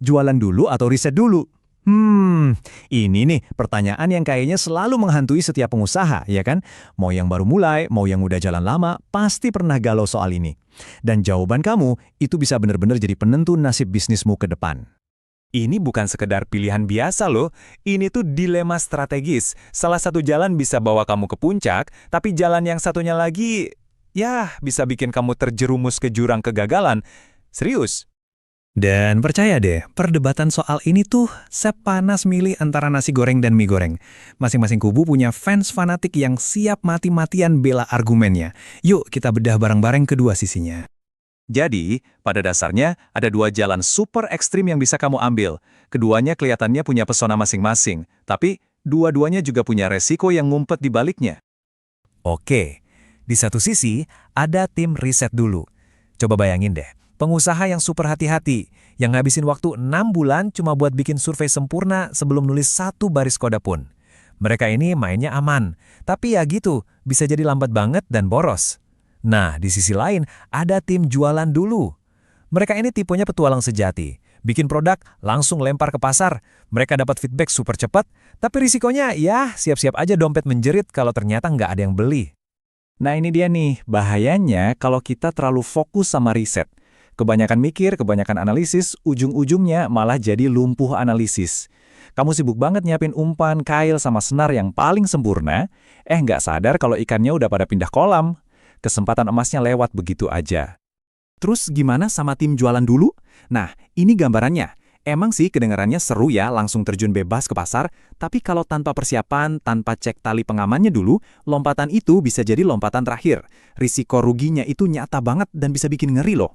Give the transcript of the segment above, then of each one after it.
Jualan dulu atau riset dulu? Ini nih pertanyaan yang kayaknya selalu menghantui setiap pengusaha, ya kan? Mau yang baru mulai, mau yang udah jalan lama, pasti pernah galau soal ini. Dan jawaban kamu, itu bisa benar-benar jadi penentu nasib bisnismu ke depan. Ini bukan sekedar pilihan biasa loh, ini tuh dilema strategis. Salah satu jalan bisa bawa kamu ke puncak, tapi jalan yang satunya lagi, ya bisa bikin kamu terjerumus ke jurang kegagalan. Serius. Dan percaya deh, perdebatan soal ini tuh sepanas milih antara nasi goreng dan mie goreng. Masing-masing kubu punya fans fanatik yang siap mati-matian bela argumennya. Yuk kita bedah bareng-bareng kedua sisinya. Jadi, pada dasarnya ada dua jalan super ekstrim yang bisa kamu ambil. Keduanya kelihatannya punya pesona masing-masing, tapi dua-duanya juga punya resiko yang ngumpet di baliknya. Oke, di satu sisi ada tim riset dulu. Coba bayangin deh, pengusaha yang super hati-hati, yang ngabisin waktu 6 bulan cuma buat bikin survei sempurna sebelum nulis satu baris kode pun. Mereka ini mainnya aman, tapi ya gitu, bisa jadi lambat banget dan boros. Nah, di sisi lain, ada tim jualan dulu. Mereka ini tipenya petualang sejati. Bikin produk, langsung lempar ke pasar. Mereka dapat feedback super cepat, tapi risikonya ya siap-siap aja dompet menjerit kalau ternyata nggak ada yang beli. Nah ini dia nih, bahayanya kalau kita terlalu fokus sama riset. Kebanyakan mikir, kebanyakan analisis, ujung-ujungnya malah jadi lumpuh analisis. Kamu sibuk banget nyiapin umpan, kail, sama senar yang paling sempurna, nggak sadar kalau ikannya udah pada pindah kolam. Kesempatan emasnya lewat begitu aja. Terus gimana sama tim jualan dulu? Nah, ini gambarannya. Emang sih kedengarannya seru ya langsung terjun bebas ke pasar, tapi kalau tanpa persiapan, tanpa cek tali pengamannya dulu, lompatan itu bisa jadi lompatan terakhir. Risiko ruginya itu nyata banget dan bisa bikin ngeri loh.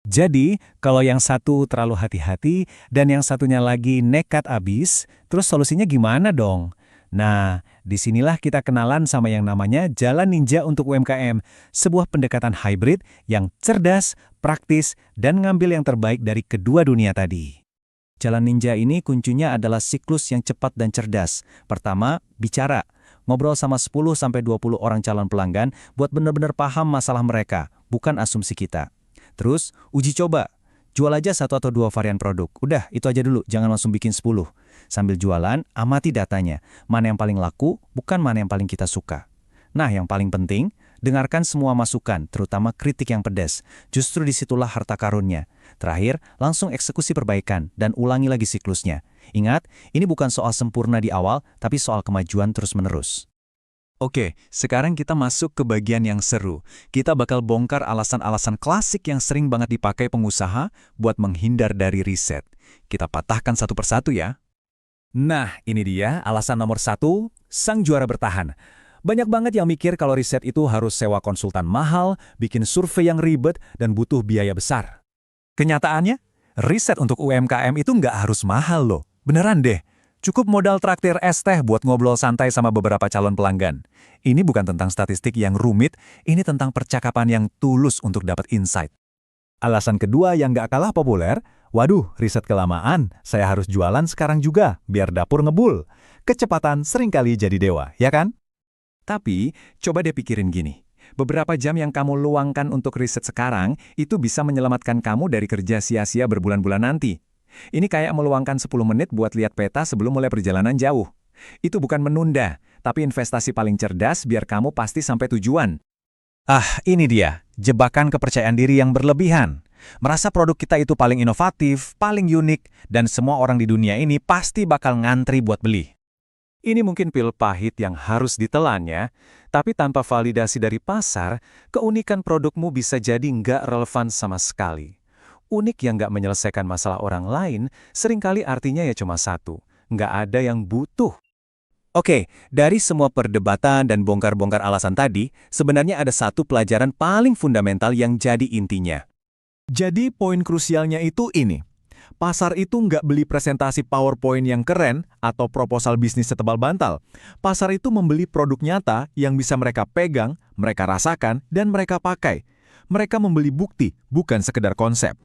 Jadi, kalau yang satu terlalu hati-hati dan yang satunya lagi nekat abis, terus solusinya gimana dong? Nah, disinilah kita kenalan sama yang namanya Jalan Ninja untuk UMKM, sebuah pendekatan hybrid yang cerdas, praktis, dan ngambil yang terbaik dari kedua dunia tadi. Jalan Ninja ini kuncinya adalah siklus yang cepat dan cerdas. Pertama, bicara. Ngobrol sama 10-20 orang calon pelanggan buat benar-benar paham masalah mereka, bukan asumsi kita. Terus, uji coba. Jual aja 1 atau 2 varian produk. Udah, itu aja dulu, jangan langsung bikin 10. Sambil jualan, amati datanya. Mana yang paling laku, bukan mana yang paling kita suka. Nah, yang paling penting, dengarkan semua masukan, terutama kritik yang pedas. Justru disitulah harta karunnya. Terakhir, langsung eksekusi perbaikan dan ulangi lagi siklusnya. Ingat, ini bukan soal sempurna di awal, tapi soal kemajuan terus-menerus. Oke, sekarang kita masuk ke bagian yang seru. Kita bakal bongkar alasan-alasan klasik yang sering banget dipakai pengusaha buat menghindar dari riset. Kita patahkan satu persatu ya. Nah, ini dia alasan nomor 1, sang juara bertahan. Banyak banget yang mikir kalau riset itu harus sewa konsultan mahal, bikin survei yang ribet, dan butuh biaya besar. Kenyataannya, riset untuk UMKM itu nggak harus mahal loh. Beneran deh. Cukup modal traktir es teh buat ngobrol santai sama beberapa calon pelanggan. Ini bukan tentang statistik yang rumit, ini tentang percakapan yang tulus untuk dapat insight. Alasan kedua yang nggak kalah populer, waduh, riset kelamaan, saya harus jualan sekarang juga, biar dapur ngebul. Kecepatan seringkali jadi dewa, ya kan? Tapi, coba deh pikirin gini. Beberapa jam yang kamu luangkan untuk riset sekarang, itu bisa menyelamatkan kamu dari kerja sia-sia berbulan-bulan nanti. Ini kayak meluangkan 10 menit buat lihat peta sebelum mulai perjalanan jauh. Itu bukan menunda, tapi investasi paling cerdas biar kamu pasti sampai tujuan. Ini dia, jebakan kepercayaan diri yang berlebihan. Merasa produk kita itu paling inovatif, paling unik, dan semua orang di dunia ini pasti bakal ngantri buat beli. Ini mungkin pil pahit yang harus ditelannya, tapi tanpa validasi dari pasar, keunikan produkmu bisa jadi nggak relevan sama sekali. Unik yang nggak menyelesaikan masalah orang lain, seringkali artinya ya cuma satu, nggak ada yang butuh. Oke, dari semua perdebatan dan bongkar-bongkar alasan tadi, sebenarnya ada satu pelajaran paling fundamental yang jadi intinya. Jadi poin krusialnya itu ini. Pasar itu nggak beli presentasi PowerPoint yang keren atau proposal bisnis setebal bantal. Pasar itu membeli produk nyata yang bisa mereka pegang, mereka rasakan, dan mereka pakai. Mereka membeli bukti, bukan sekedar konsep.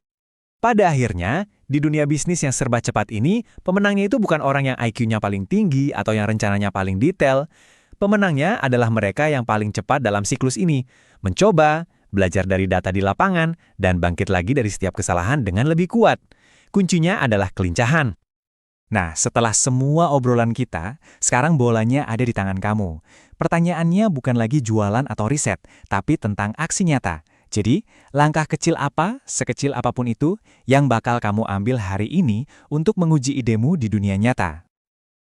Pada akhirnya, di dunia bisnis yang serba cepat ini, pemenangnya itu bukan orang yang IQ-nya paling tinggi atau yang rencananya paling detail. Pemenangnya adalah mereka yang paling cepat dalam siklus ini. Mencoba, belajar dari data di lapangan, dan bangkit lagi dari setiap kesalahan dengan lebih kuat. Kuncinya adalah kelincahan. Nah, setelah semua obrolan kita, sekarang bolanya ada di tangan kamu. Pertanyaannya bukan lagi jualan atau riset, tapi tentang aksi nyata. Jadi, langkah kecil apa, sekecil apapun itu, yang bakal kamu ambil hari ini untuk menguji idemu di dunia nyata.